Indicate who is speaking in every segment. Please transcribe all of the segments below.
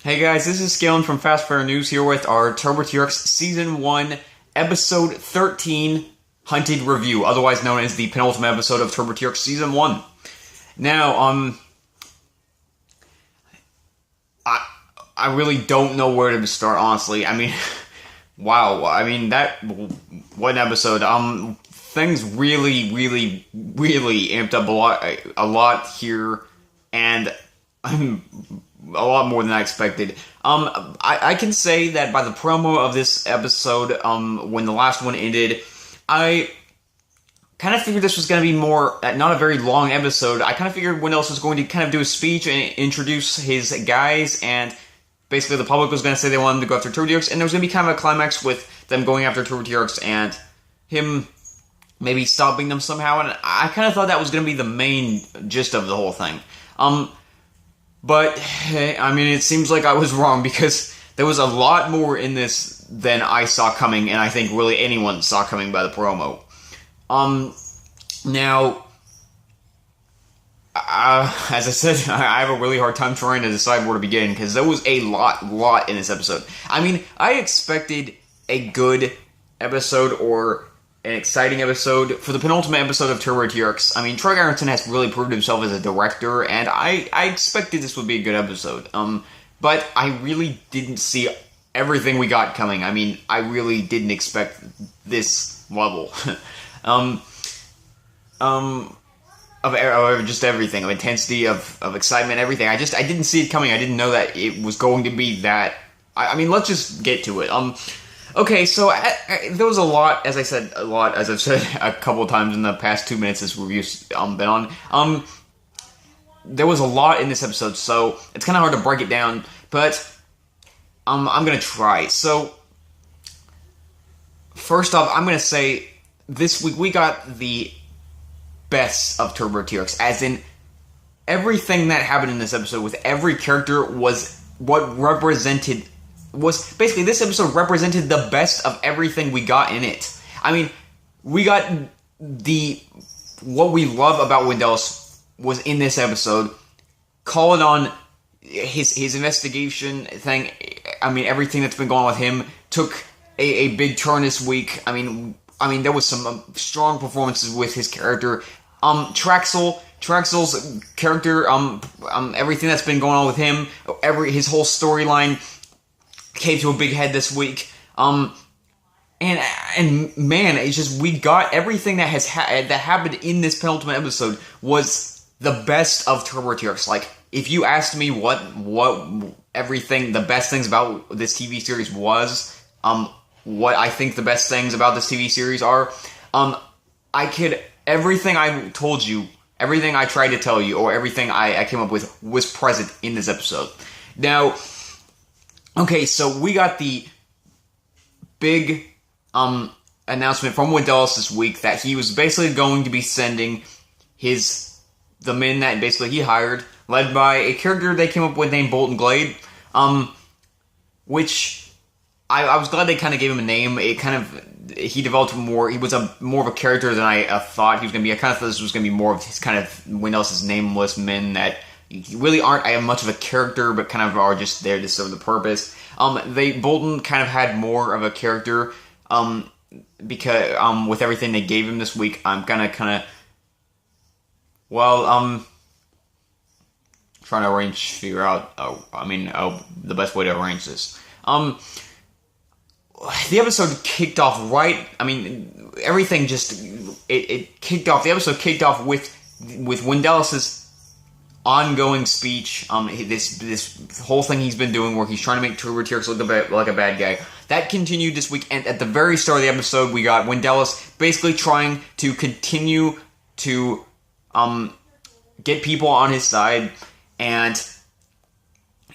Speaker 1: Hey guys, this is Skalen from Fast Fair News here with our Turbo TRX Season 1, Episode 13 Hunted Review, otherwise known as the penultimate episode of Turbo TRX Season 1. Now, I really don't know where to start, honestly. I mean, wow, I mean, what an episode. Things really amped up a lot here, and a lot more than I expected. I can say that by the promo of this episode, when the last one ended, I kind of figured this was going to be more, not a very long episode. I kind of figured Wendell was going to kind of do a speech and introduce his guys, and basically the public was going to say they wanted him to go after Turbo TRX, and there was going to be kind of a climax with them going after Turbo TRX and him maybe stopping them somehow, and I kind of thought that was going to be the main gist of the whole thing. But, I mean, it seems like I was wrong, because there was a lot more in this than I saw coming, and I think really anyone saw coming by the promo. Now, as I said, I have a really hard time trying to decide where to begin, because there was a lot in this episode. I mean, I expected a good episode, or an exciting episode for the penultimate episode of Turbo TRX. I mean, Troy Aronson has really proved himself as a director, and I expected this would be a good episode. But I really didn't see everything we got coming. I mean, I really didn't expect this level. Of just everything, of intensity, of excitement, everything. I didn't see it coming. I didn't know that it was going to be that. I mean, let's just get to it. Okay, so there was a lot, as I've said a couple of times in the past 2 minutes this review's been on. There was a lot in this episode, so it's kind of hard to break it down, but I'm going to try. So, first off, I'm going to say this week we got the best of Turbo TRX, as in everything that happened in this episode with every character was what represented. Basically, this episode represented the best of everything we got in it. I mean, we got what we love about Wendell was in this episode. Calling on his investigation thing. I mean, everything that's been going on with him took a big turn this week. I mean, there was some strong performances with his character. Traxel's character. Everything that's been going on with him. His whole storyline came to a big head this week, and man, it's just we got everything that that happened in this penultimate episode was the best of Turbo TRX. Like, if you asked me what everything, the best things about this TV series was, what I think the best things about this TV series are, everything I told you, everything I tried to tell you, or everything I came up with was present in this episode. Now, okay, so we got the big announcement from Wendell this week that he was basically going to be sending the men that basically he hired, led by a character they came up with named Bolton Glade, which I was glad they kind of gave him a name. He developed more. He was more of a character than I thought he was going to be. I kind of thought this was going to be more of his kind of Wendell's nameless men that really aren't much of a character, but kind of are just there to serve the purpose. Bolton kind of had more of a character, because with everything they gave him this week, I'm trying to figure out the best way to arrange this. The episode kicked off right. I mean, everything it kicked off. The episode kicked off with Wendell's ongoing speech, this whole thing he's been doing where he's trying to make Turbo TRX look like a bad guy. That continued this week, and at the very start of the episode, we got Wendell basically trying to continue to get people on his side, and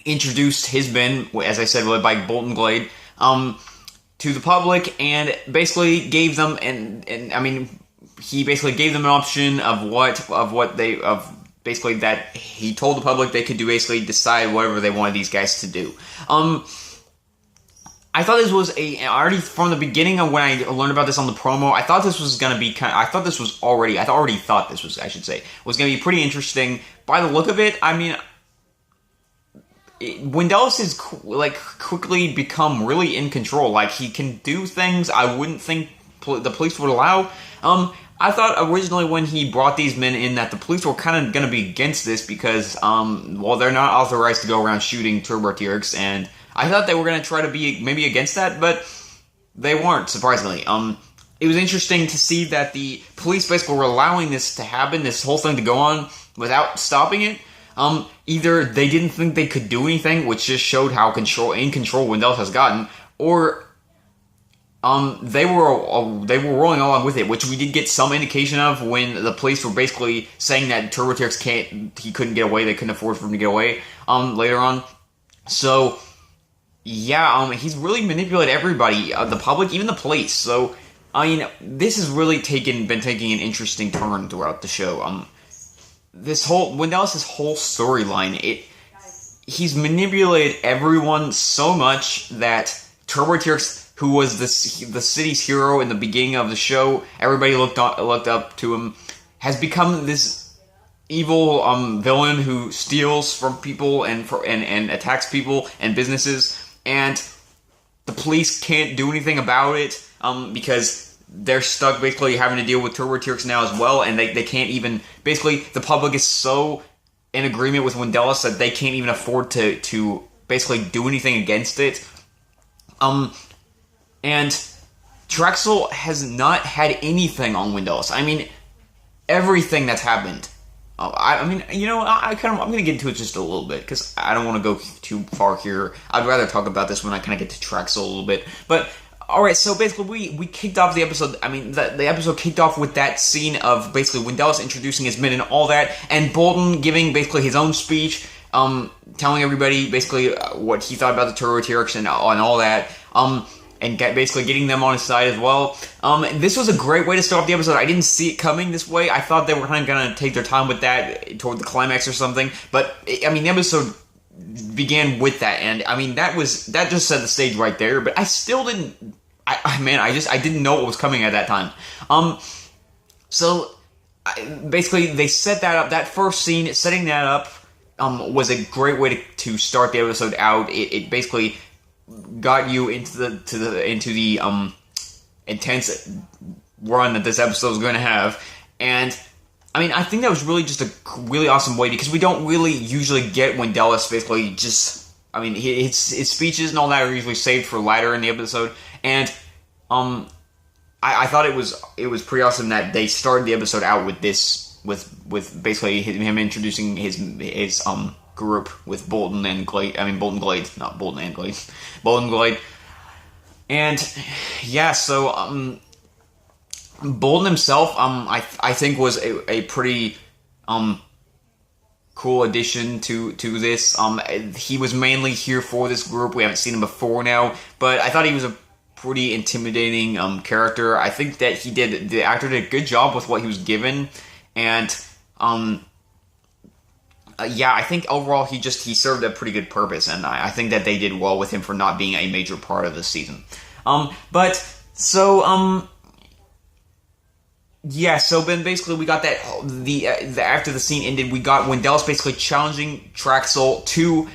Speaker 1: introduced his men, as I said, led by Bolton Glade, to the public, and basically gave them, he basically gave them an option basically that he told the public they could basically decide whatever they wanted these guys to do. I thought this was already from the beginning of when I learned about this on the promo, I thought this was going to be I already thought this was, I should say, was going to be pretty interesting. By the look of it, I mean, Wendelis has quickly become really in control. Like, he can do things I wouldn't think the police would allow. I thought originally when he brought these men in that the police were kind of going to be against this because, well, they're not authorized to go around shooting turbo-tyrks, and I thought they were going to try to be maybe against that, but they weren't, surprisingly. It was interesting to see that the police basically were allowing this to happen, this whole thing to go on, without stopping it. Either they didn't think they could do anything, which just showed how in control Wendelis has gotten, or they were rolling along with it, which we did get some indication of when the police were basically saying that turbo-tyrks he couldn't get away, they couldn't afford for him to get away later on. So yeah, he's really manipulated everybody, the public, even the police. So I mean, this has really been taking an interesting turn throughout the show. Wendelis' whole storyline, he's manipulated everyone so much that turbo-tyrks, who was the city's hero in the beginning of the show, everybody looked up to him, has become this evil villain who steals from people and attacks people and businesses, and the police can't do anything about it because they're stuck basically having to deal with turbo-tyrks now as well, and they can't even, basically the public is so in agreement with Wendelis that they can't even afford to basically do anything against it. And Traxel has not had anything on Wendelis. I mean, everything that's happened. I mean, you know, I'm going to get into it just a little bit, because I don't want to go too far here. I'd rather talk about this when I kind of get to Traxel a little bit. But, alright, so basically we kicked off the episode, I mean, the episode kicked off with that scene of basically Wendelis introducing his men and all that, and Bolton giving basically his own speech, telling everybody basically what he thought about the turbo-tyrks and all that, and basically getting them on his side as well. This was a great way to start off the episode. I didn't see it coming this way. I thought they were kind of going to take their time with that toward the climax or something. But, I mean, the episode began with that. And, I mean, that just set the stage right there. But I still didn't... I didn't know what was coming at that time. Basically, they set that up. That first scene, setting that up, was a great way to start the episode out. It basically got you into the intense run that this episode is going to have, and I mean, I think that was really just a really awesome way, because we don't really usually get Wendelis basically just, I mean, his speeches and all that are usually saved for later in the episode, and I thought it was pretty awesome that they started the episode out with this, with basically him introducing his group with Bolton and Glade. I mean, Bolton Glade, not Bolton and Glade. Bolton Glade. And yeah, so Bolton himself, I think was a pretty cool addition to this. He was mainly here for this group. We haven't seen him before now, but I thought he was a pretty intimidating character. I think that the actor did a good job with what he was given, and yeah, I think overall he served a pretty good purpose, and I think that they did well with him for not being a major part of the season. Yeah, so then basically we got that, after the scene ended, we got Wendelis basically challenging Traxel to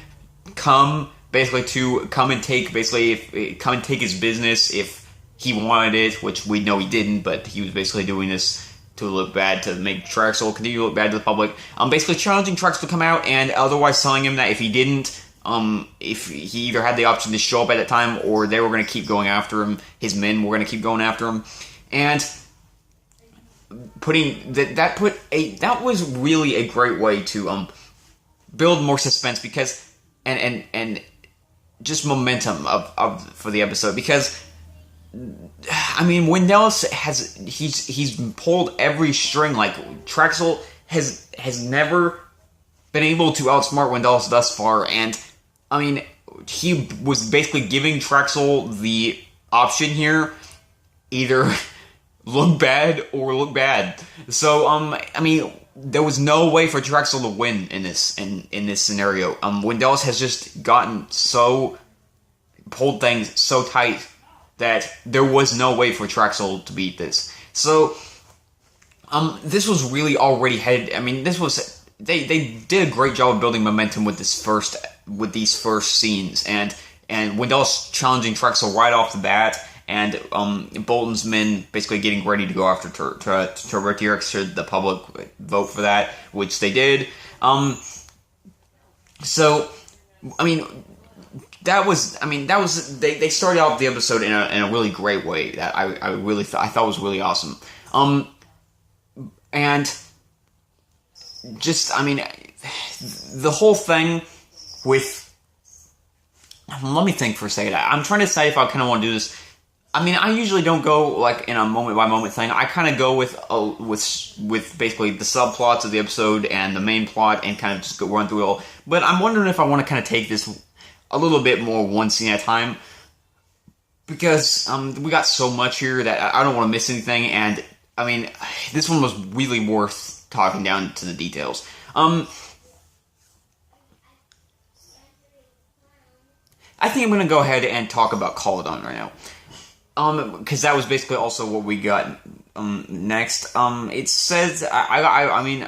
Speaker 1: come and take his business if he wanted it, which we know he didn't, but he was basically doing this to look bad, to make Traxel continue to look bad to the public. Basically challenging Traxel to come out, and otherwise telling him that if he didn't, if he either had the option to show up at that time, or they were going to keep going after him, his men were going to keep going after him, and that was really a great way to build more suspense, because and just momentum for the episode, because I mean, Wendelis he's pulled every string. Like, Traxel has never been able to outsmart Wendelis thus far, and I mean, he was basically giving Traxel the option here, either look bad or look bad. So I mean, there was no way for Traxel to win in this scenario. Wendelis has just pulled things so tight that there was no way for Traxel to beat this. So, this was really already headed. I mean, they did a great job of building momentum with this first with these first scenes, and Wendell's challenging Trexel right off the bat, and Bolton's men basically getting ready to go after Turbo T-Rex should the public vote for that, which they did. So, I mean, they started out the episode in a really great way that I thought was really awesome. And just, I mean, the whole thing with, let me think for a second. I'm trying to decide if I kind of want to do this. I mean, I usually don't go like in a moment by moment thing. I kind of go with basically the subplots of the episode and the main plot and kind of just go run through it all. But I'm wondering if I want to kind of take this a little bit more one scene at a time, because we got so much here that I don't want to miss anything. And I mean, this one was really worth talking down to the details. I think I'm going to go ahead and talk about Caladon right now. Because that was basically also what we got next. It says, I mean,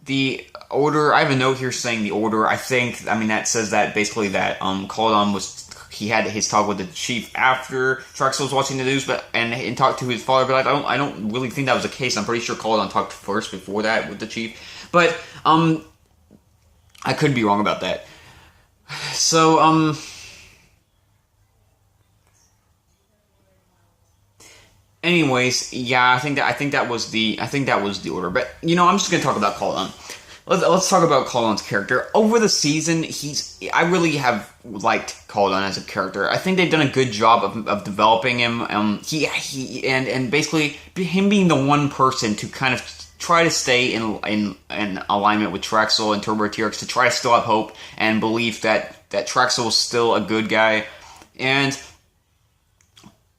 Speaker 1: the order, I have a note here saying the order. I mean, that says that basically that Caladon he had his talk with the chief after Trexel was watching the news, and talked to his father, but I don't really think that was the case. I'm pretty sure Caladon talked first before that with the chief. But, I could be wrong about that. So, anyways, yeah, I think that was the order. But I'm just gonna talk about Caladon. Let's talk about Caladon's character. Over the season, I really have liked Caladon as a character. I think they've done a good job of developing him. And basically him being the one person to kind of try to stay in alignment with Trexel and Turbo T-Rex, to try to still have hope and belief that Trexel is still a good guy. And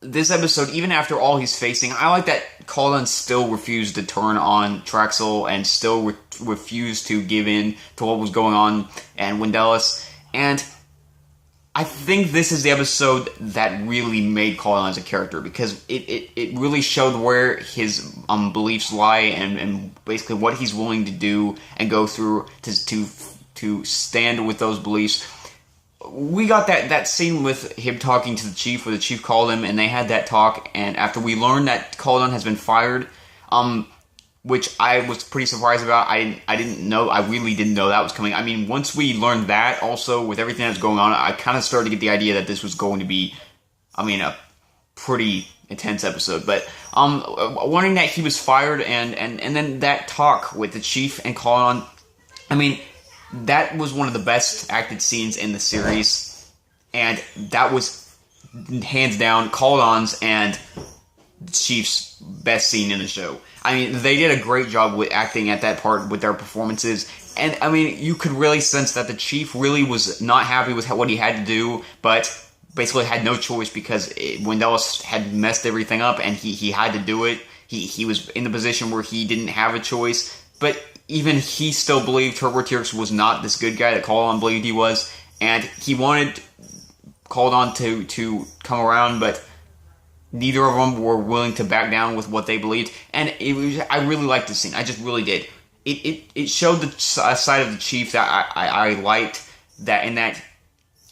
Speaker 1: this episode, even after all he's facing, I like that Caladon still refused to turn on Trexel and still refused to give in to what was going on and Wendellis. And I think this is the episode that really made Caladon as a character, because it really showed where his beliefs lie and basically what he's willing to do and go through to stand with those beliefs. We got that scene with him talking to the chief, where the chief called him, and they had that talk, and after we learned that Caladon has been fired, which I was pretty surprised about. I really didn't know that was coming. I mean, once we learned that, also, with everything that's going on, I kind of started to get the idea that this was going to be, a pretty intense episode. But, wondering that he was fired, and then that talk with the chief and Caladon, I mean, that was one of the best acted scenes in the series, and that was hands down Caladon's and the Chief's best scene in the show. I mean, they did a great job with acting at that part with their performances, and I mean, you could really sense that the Chief really was not happy with what he had to do, but basically had no choice because Wendellis had messed everything up, and he had to do it. He was in the position where he didn't have a choice, but even he still believed Turbo T-Rex was not this good guy that Caladon believed he was, and he wanted Caladon to come around, but neither of them were willing to back down with what they believed, and I really liked this scene. I just really did. It showed the side of the chief that I liked, that in that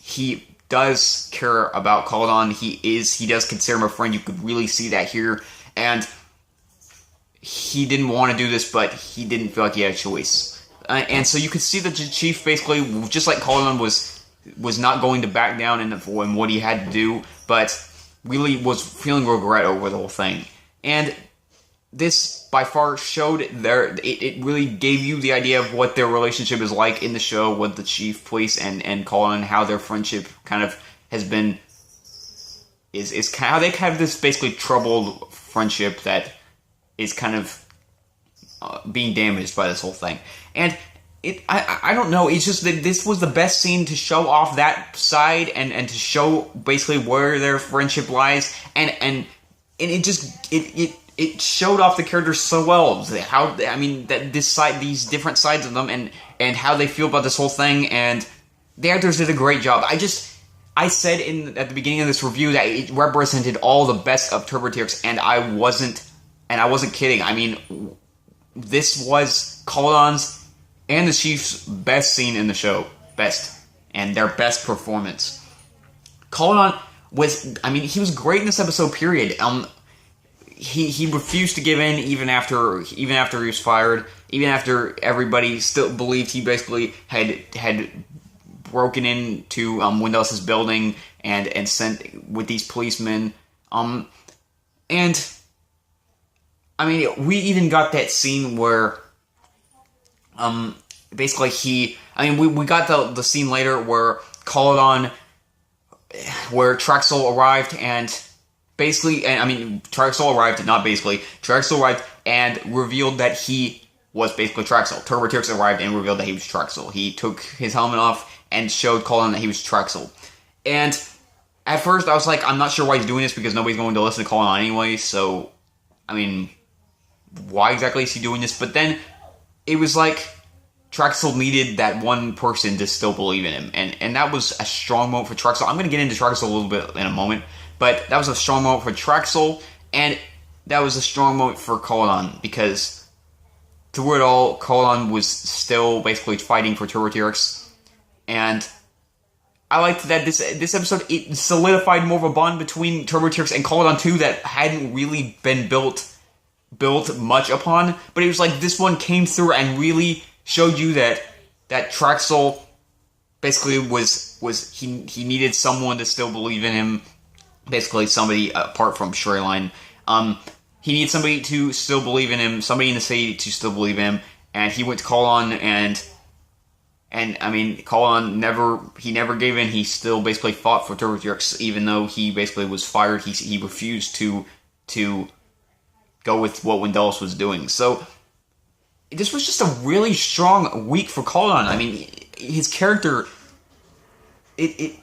Speaker 1: he does care about Caladon. He does consider him a friend. You could really see that here, and he didn't want to do this, but he didn't feel like he had a choice. And so you could see that the chief basically, just like Caladon, was not going to back down in what he had to do, but really was feeling regret over the whole thing. And this, by far, showed it really gave you the idea of what their relationship is like in the show, what the chief, police, and Caladon, how their friendship kind of has been, is how they have this basically troubled friendship that is kind of being damaged by this whole thing. And I don't know, it's just that this was the best scene to show off that side and to show basically where their friendship lies, and it just it showed off the characters so well, how, I mean, that these different sides of them and how they feel about this whole thing, and the actors did a great job. I said at the beginning of this review that it represented all the best of Turbo T-Rex, and I wasn't kidding. I mean, this was Caladon's and the Chiefs' best scene in the show. Best. And their best performance. Colin was, I mean, he was great in this episode, period. He refused to give in even after he was fired, even after everybody still believed he basically had broken into Wendell's building and sent with these policemen. And I mean, we even got that scene where basically we got the scene later where where Trexel arrived and basically, Trexel arrived and revealed that he was basically Trexel. TurboTax arrived and revealed that he was Trexel. He took his helmet off and showed Colin that he was Trexel. And at first I was like, I'm not sure why he's doing this because nobody's going to listen to Colin anyway, so, I mean, why exactly is he doing this? But then it was like Trexel needed that one person to still believe in him, and that was a strong moment for Trexel. I'm going to get into Trexel a little bit in a moment, but that was a strong moment for Trexel, and that was a strong moment for Colin, because through it all, Colin was still basically fighting for TurboTax, and I liked that this episode, it solidified more of a bond between TurboTax and Colin too that hadn't really been built much upon, but it was like this one came through and really showed you that Trexel basically he needed someone to still believe in him, basically somebody apart from Shoreline. He needed somebody to still believe in him, somebody in the city to still believe in him, and he went to Colin, and I mean, Colin never gave in. He still basically fought for TurboTax, even though he basically was fired. He refused to go with what Wendell was doing. So this was just a really strong week for Colin. I mean, his character, it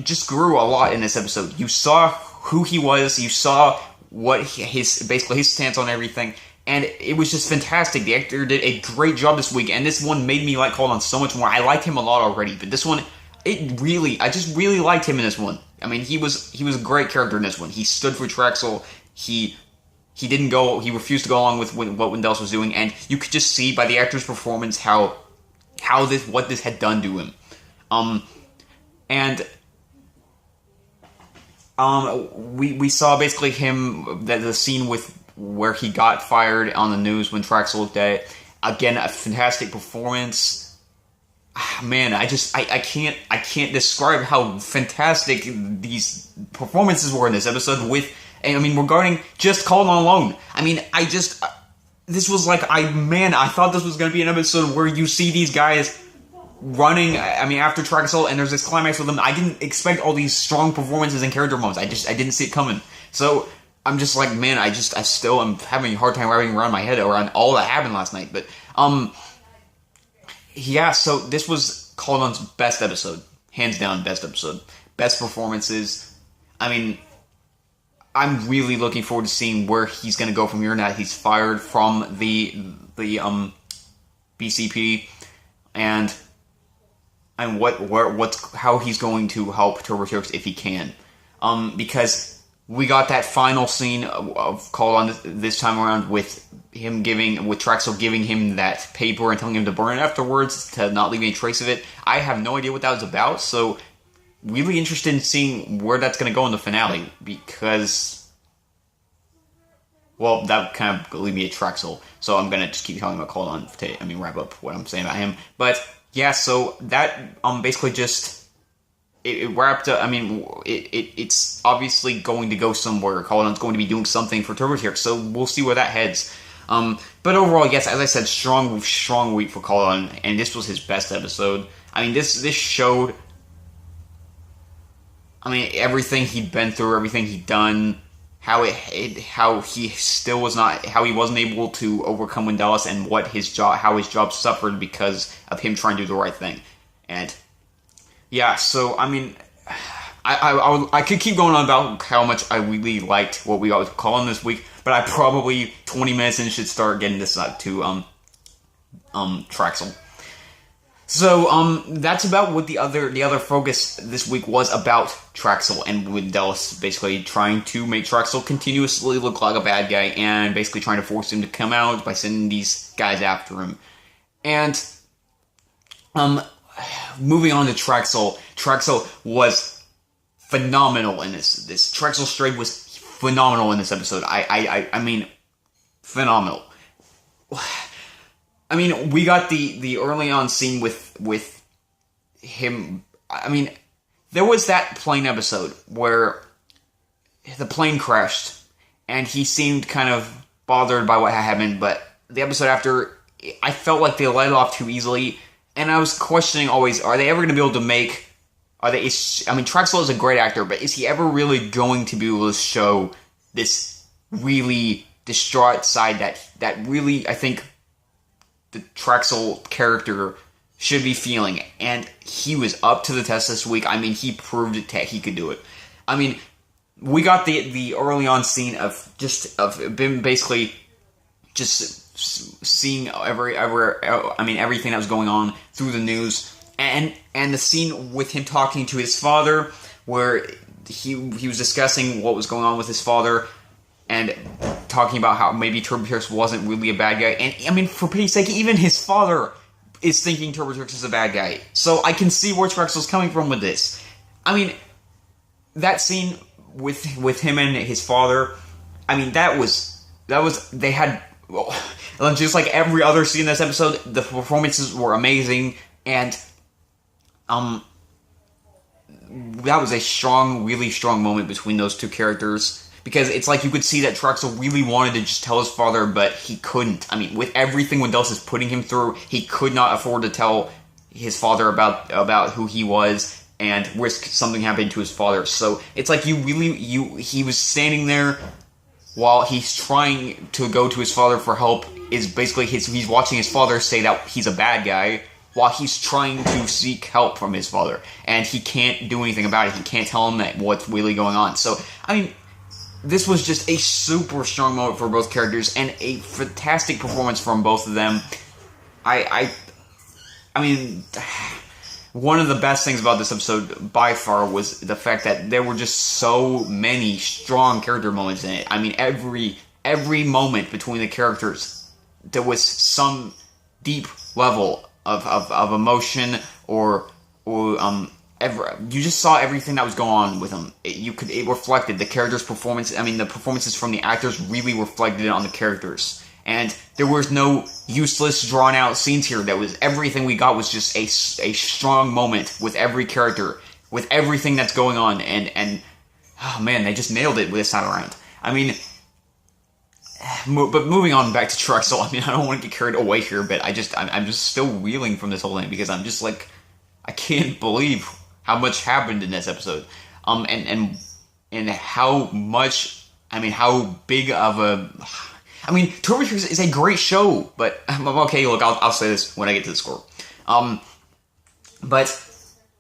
Speaker 1: just grew a lot in this episode. You saw who he was. You saw what his stance on everything. And it was just fantastic. The actor did a great job this week, and this one made me like Colin so much more. I liked him a lot already, but this one, I just really liked him in this one. I mean, he was a great character in this one. He stood for Trexel. He refused to go along with what Wendell was doing, and you could just see by the actor's performance what this had done to him. We saw basically the scene where he got fired on the news when Trexel looked at it. Again, a fantastic performance. Man, I can't describe how fantastic these performances were in this episode regarding just Colin alone. I mean, this was like, I thought this was going to be an episode where you see these guys running, after Trexel, and there's this climax with them. I didn't expect all these strong performances and character moments. I didn't see it coming. So I'm just like, man, I still am having a hard time wrapping around my head around all that happened last night. But, so this was Colin's best episode. Hands down, best episode. Best performances. I mean, I'm really looking forward to seeing where he's going to go from here now that he's fired from the BCP, and how he's going to help TurboTax if he can. Because we got that final scene of Colin this time around with Trexel giving him that paper and telling him to burn it afterwards to not leave any trace of it. I have no idea what that was about, so really interested in seeing where that's going to go in the finale, because, well, that kind of leave me at Trexel, so I'm going to just keep talking about Colin to wrap up what I'm saying about him. But yeah, so that basically just it wrapped up. I mean, it's obviously going to go somewhere. Colin's going to be doing something for TurboTax, so we'll see where that heads. But overall, yes, as I said, strong week for Colin, and this was his best episode. I mean, this showed, everything he'd been through, everything he'd done, how he wasn't able to overcome Wendell, and how his job suffered because of him trying to do the right thing. And yeah, so I could keep going on about how much I really liked what we got with Colin this week, but I probably 20 minutes in should start getting this up to Trexel. So that's about what the other focus this week was about Trexel, and Wendell basically trying to make Trexel continuously look like a bad guy and basically trying to force him to come out by sending these guys after him. And moving on to Trexel. Trexel was phenomenal in this. Trexel Strait was phenomenal in this episode. I mean, phenomenal. I mean, we got the early on scene with him. I mean, there was that plane episode where the plane crashed, and he seemed kind of bothered by what had happened, but the episode after, I felt like they let it off too easily, and I was questioning always, are they ever going to be able to make... I mean, Trexel is a great actor, but is he ever really going to be able to show this really distraught side that really, I think, the Trexel character should be feeling? And he was up to the test this week. I mean, he proved it that he could do it. I mean, we got the early on scene of him basically just seeing everything that was going on through the news, and the scene with him talking to his father, where he was discussing what was going on with his father, and talking about how maybe TurboTax wasn't really a bad guy. And I mean, for pity's sake, even his father is thinking TurboTax is a bad guy. So I can see where Trexel's coming from with this. I mean, that scene with him and his father, I mean, that was they had, well, just like every other scene in this episode, the performances were amazing, and that was a really strong moment between those two characters, because it's like you could see that Trexel really wanted to just tell his father, but he couldn't. I mean, with everything Wendel's is putting him through, he could not afford to tell his father about who he was and risk something happening to his father. So it's like he was standing there while he's trying to go to his father for help. Is basically he's watching his father say that he's a bad guy while he's trying to seek help from his father, and he can't do anything about it. He can't tell him that what's really going on. So I mean, this was just a super strong moment for both characters, and a fantastic performance from both of them. I mean, one of the best things about this episode, by far, was the fact that there were just so many strong character moments in it. I mean, every moment between the characters, there was some deep level of emotion, or you just saw everything that was going on with them. It reflected the characters' performance. I mean, the performances from the actors really reflected it on the characters. And there was no useless, drawn-out scenes here. Everything we got was just a strong moment with every character, with everything that's going on, and oh man, they just nailed it with this time around. I mean, but moving on back to Trexel, I mean, I don't want to get carried away here, but I'm just still reeling from this whole thing, because I'm just like, I can't believe how much happened in this episode, and how much, I mean, how big of a... I mean, TurboTax is a great show, but okay, look, I'll say this when I get to the score. But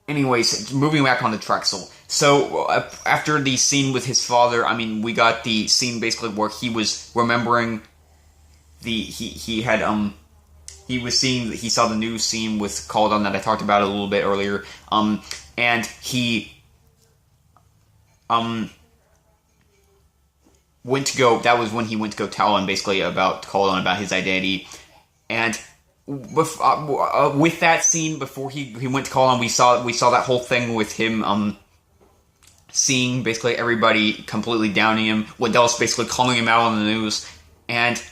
Speaker 1: anyways, moving back on to Trexel. So after the scene with his father, I mean, we got the scene basically where he was remembering he saw the news scene with Called On that I talked about a little bit earlier, and he went to go. That was when he went to go tell him basically Called On about his identity, and with that scene before he went to Called On, we saw that whole thing with him seeing basically everybody completely downing him. Wendell's basically calling him out on the news, and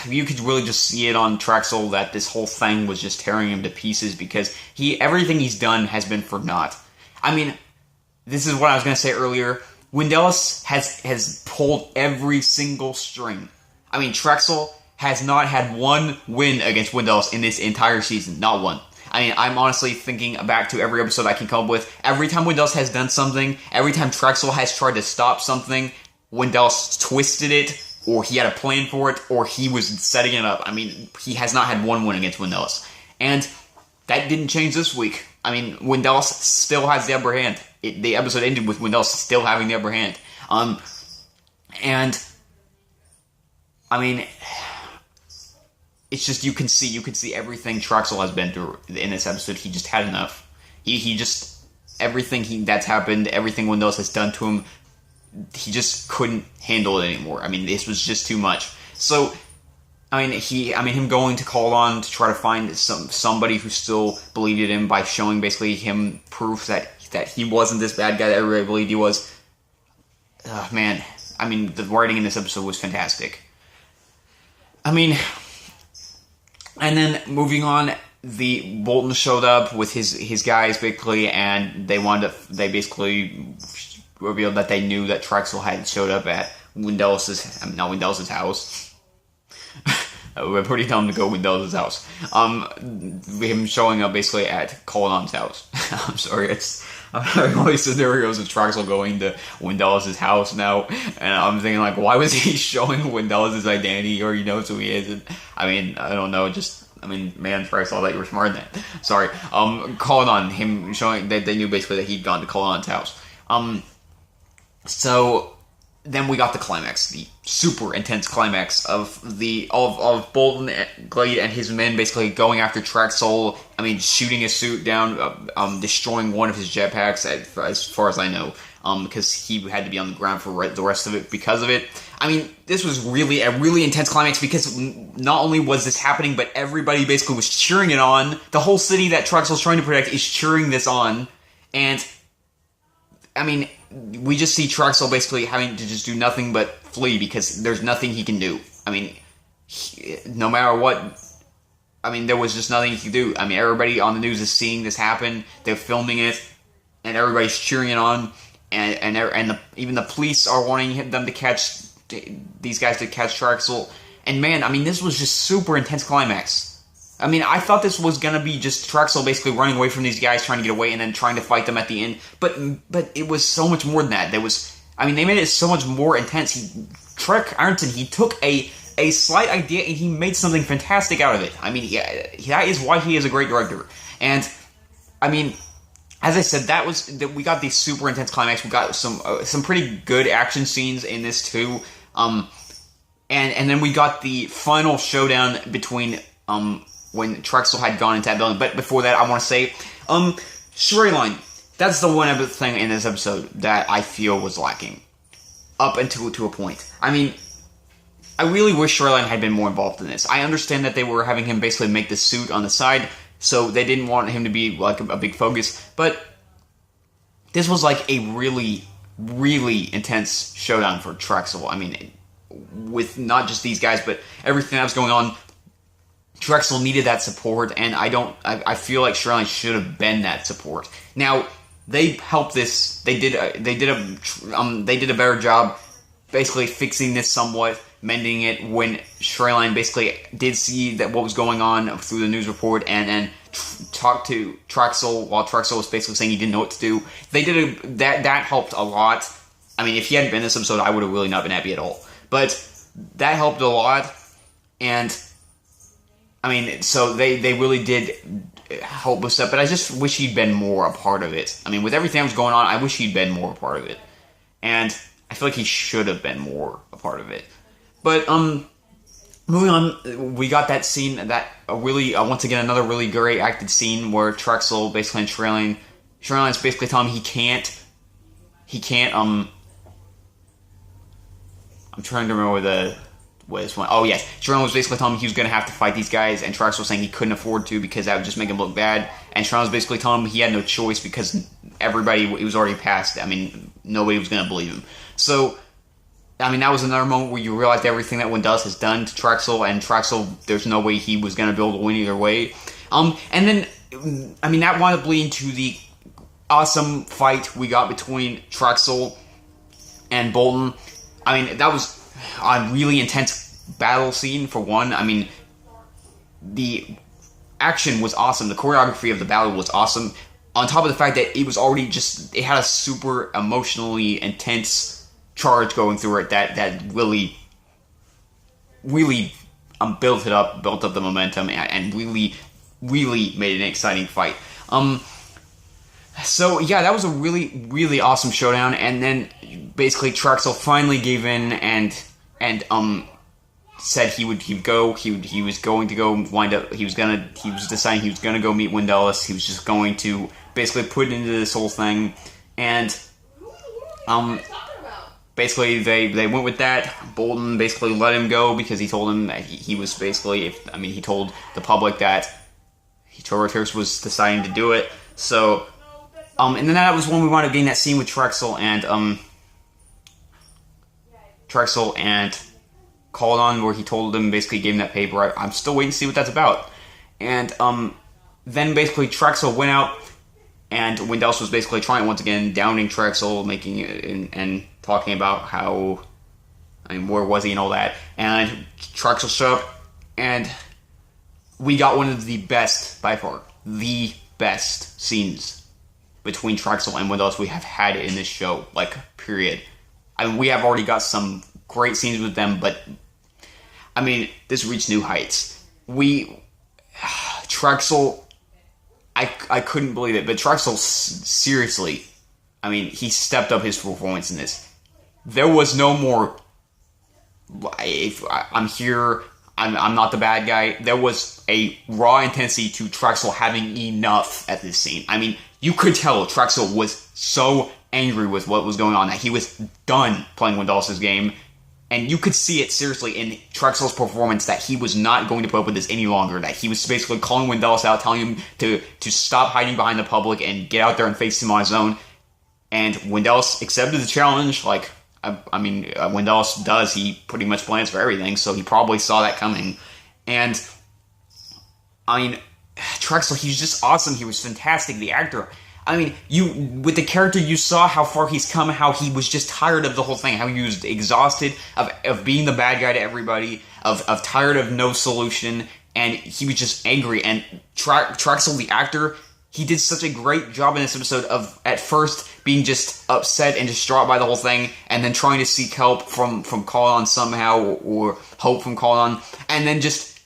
Speaker 1: you could really just see it on Trexel that this whole thing was just tearing him to pieces, because everything he's done has been for naught. I mean, this is what I was going to say earlier. Wendelis has pulled every single string. I mean, Trexel has not had one win against Wendelis in this entire season. Not one. I mean, I'm honestly thinking back to every episode I can come up with. Every time Wendelis has done something, every time Trexel has tried to stop something, Wendelis twisted it, or he had a plan for it, or he was setting it up. I mean, he has not had one win against Wendelis. And that didn't change this week. I mean, Wendelis still has the upper hand. The episode ended with Wendelis still having the upper hand. And I mean, it's just you can see everything Trexel has been through in this episode. He just had enough. He just everything that's happened, everything Wendelis has done to him, he just couldn't handle it anymore. I mean, this was just too much. So him going to call on to try to find somebody who still believed in him by showing basically him proof that he wasn't this bad guy that everybody believed he was. Man, the writing in this episode was fantastic. And then moving on, the Bolton showed up with his guys basically, and they basically revealed that they knew that Trexel had showed up at Wendel's house. We're pretty dumb to go Wendel's house. Him showing up basically at Colon's house. I'm sorry, I'm having all these scenarios of Trexel going to Wendel's house now, and I'm thinking like, why was he showing Wendel's identity, or he knows who he is? And, I don't know, man, Trexel, I thought you were smarter than that. Sorry. Colon, him showing that they knew basically that he'd gone to Colon's house. So then we got the climax, the super intense climax of Bolton, Glade, and his men basically going after Trexel. Shooting his suit down, destroying one of his jetpacks, as far as I know, because he had to be on the ground for the rest of it because of it. This was really a really intense climax because not only was this happening, but everybody basically was cheering it on. The whole city that Trexel's trying to protect is cheering this on, and we just see Trexel basically having to just do nothing but flee because there's nothing he can do. No matter what, there was just nothing he could do. Everybody on the news is seeing this happen. They're filming it, and everybody's cheering it on. And even the police are wanting them to catch these guys to catch Trexel. And man, this was just super intense climax. I thought this was gonna be just Trexel basically running away from these guys, trying to get away, and then trying to fight them at the end. But it was so much more than that. They made it so much more intense. Trek Ironton, he took a slight idea and he made something fantastic out of it. That is why he is a great director. And as I said, we got these super intense climax. We got some pretty good action scenes in this too. And then we got the final showdown between when Trexel had gone into that building. But before that, I want to say, storyline. That's the one thing in this episode that I feel was lacking. Up until to a point. I really wish Storyline had been more involved in this. I understand that they were having him basically make the suit on the side, so they didn't want him to be like a big focus. But this was like a really, really intense showdown for Trexel. With not just these guys, but everything that was going on. Trexel needed that support, and I feel like Storyline should have been that support. Now, they helped this. They did a better job, basically fixing this somewhat, mending it when Storyline basically did see that what was going on through the news report, and talked to Trexel while Trexel was basically saying he didn't know what to do. They did that helped a lot. If he hadn't been in this episode, I would have really not been happy at all. But that helped a lot, and so they really did help us up, but I just wish he'd been more a part of it. With everything that was going on, I wish he'd been more a part of it. And I feel like he should have been more a part of it. But, moving on, we got that scene, once again, another really great acted scene where Trexel basically and Shrinelan's basically telling him he can't, I'm trying to remember was one. Oh yes, Sharon was basically telling him he was going to have to fight these guys, and Trexel was saying he couldn't afford to because that would just make him look bad. And Sharon was basically telling him he had no choice because it was already past. Nobody was going to believe him. So, that was another moment where you realized everything that Wendel's has done to Trexel, and Trexel, there's no way he was going to be able to win either way. And then, that wound up leading to the awesome fight we got between Trexel and Bolton. That was a really intense battle scene, for one. The action was awesome. The choreography of the battle was awesome. On top of the fact that it was already it had a super emotionally intense charge going through it that really, really built up the momentum and really, really made it an exciting fight. So yeah, that was a really, really awesome showdown. And then basically Trexel finally gave in and said he was going to go wind up. He was deciding he was gonna go meet Wendel's. He was just going to basically put into this whole thing. And basically, they went with that. Bolton basically let him go because he told him that he was basically, he told the public that Turboturks was deciding to do it. So, and then that was when we wound up getting that scene with Trexel and Caladon, where he told them, basically gave him that paper. I'm still waiting to see what that's about. And then basically Trexel went out, and Windells was basically trying once again, downing Trexel, making it, and talking about how, where was he and all that. And Trexel showed up, and we got one of the best, by far, the best scenes between Trexel and Windells we have had in this show, like, period. We have already got some great scenes with them, but, this reached new heights. Trexel, I couldn't believe it, but Trexel, seriously, he stepped up his performance in this. There was no more, I'm here, I'm not the bad guy. There was a raw intensity to Trexel having enough at this scene. You could tell Trexel was so angry with what was going on that he was done playing Windells' game. And you could see it, seriously, in Trexel's performance that he was not going to put up with this any longer. That he was basically calling Windells out, telling him to stop hiding behind the public and get out there and face him on his own. And Windells accepted the challenge. Windells does. He pretty much plans for everything, so he probably saw that coming. And, Trexel, he was just awesome. He was fantastic. The actor, with the character, you saw how far he's come, how he was just tired of the whole thing, how he was exhausted of being the bad guy to everybody, of tired of no solution, and he was just angry. And Trexel, the actor, he did such a great job in this episode of, at first, being just upset and distraught by the whole thing, and then trying to seek help from Caladon somehow, or hope from Caladon, and then just,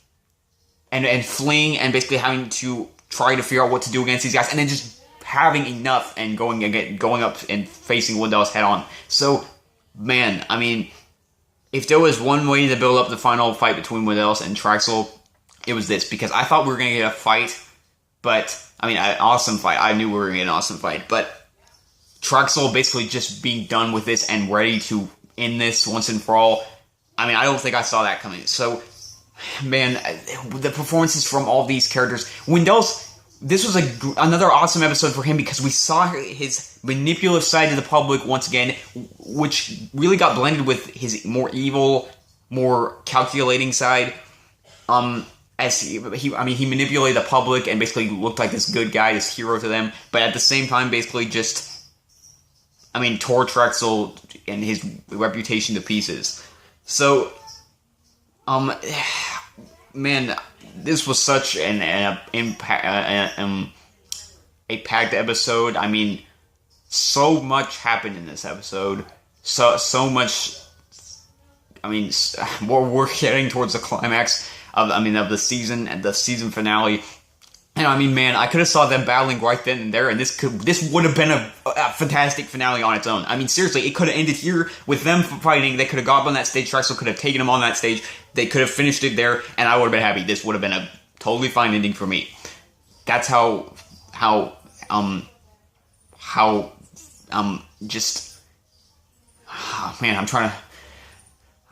Speaker 1: and fleeing, and basically having to try to figure out what to do against these guys, and then just having enough and going up and facing Windells head on. So, man, if there was one way to build up the final fight between Windells and Trexel, it was this, because I thought we were going to get a fight, but, an awesome fight. I knew we were going to get an awesome fight, but Trexel basically just being done with this and ready to end this once and for all, I don't think I saw that coming. So, man, the performances from all these characters, Windells, this was another awesome episode for him because we saw his manipulative side to the public once again, which really got blended with his more evil, more calculating side. As he manipulated the public and basically looked like this good guy, this hero to them, but at the same time, basically just, tore Trexel and his reputation to pieces. So, man, this was such a packed episode. So much happened in this episode. So much. We're getting towards the climax of the season and the season finale. And man, I could have saw them battling right then and there, and this would have been a fantastic finale on its own. Seriously, it could have ended here with them fighting. They could have got up on that stage. Trexel could have taken them on that stage. They could have finished it there, and I would have been happy. This would have been a totally fine ending for me. That's man, I'm trying to.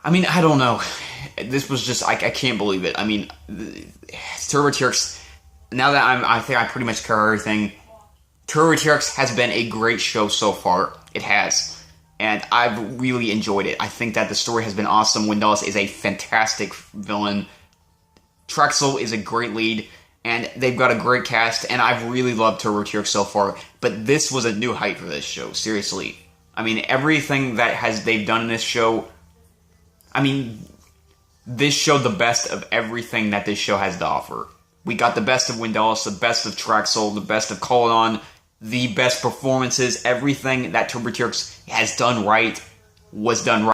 Speaker 1: I don't know. This was just I can't believe it. Turboturks. Now that I think I pretty much cover everything, Turboturks has been a great show so far. It has. And I've really enjoyed it. I think that the story has been awesome. Windells is a fantastic villain. Trexel is a great lead. And they've got a great cast. And I've really loved Turboturks so far. But this was a new height for this show. Seriously. Everything that they've done in this show. This showed the best of everything that this show has to offer. We got the best of Windells, the best of Trexel, the best of Caladon, the best performances. Everything that Turboturks has done right was done right.